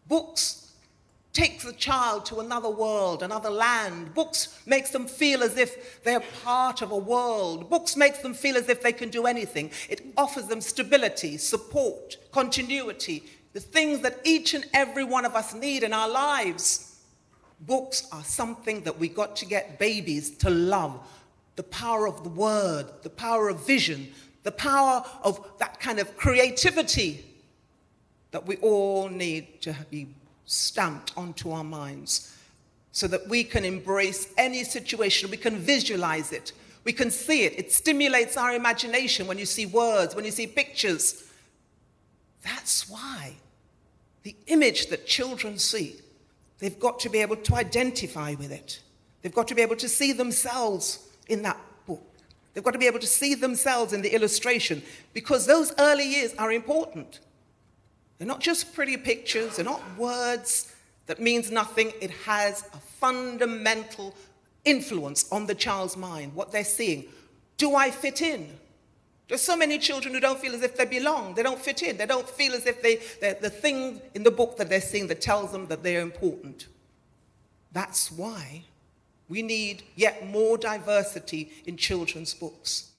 Books take the child to another world, another land. Books makes them feel as if they're part of a world. Books makes them feel as if they can do anything. It offers them stability, support, continuity, the things that each and every one of us need in our lives. Books are something that we got to get babies to love. The power of the word, the power of vision, the power of that kind of creativity that we all need to be stamped onto our minds so that we can embrace any situation, we can visualize it, we can see it. It stimulates our imagination when you see words, when you see pictures. That's why the image that children see, they've got to be able to identify with it. They've got to be able to see themselves in that book. They've got to be able to see themselves in the illustration, because those early years are important. They're not just pretty pictures, they're not words that means nothing. It has a fundamental influence on the child's mind, what they're seeing. Do I fit in? There's so many children who don't feel as if they belong. They don't fit in. They don't feel as if they're the thing in the book that they're seeing that tells them that they're important. That's why we need yet more diversity in children's books.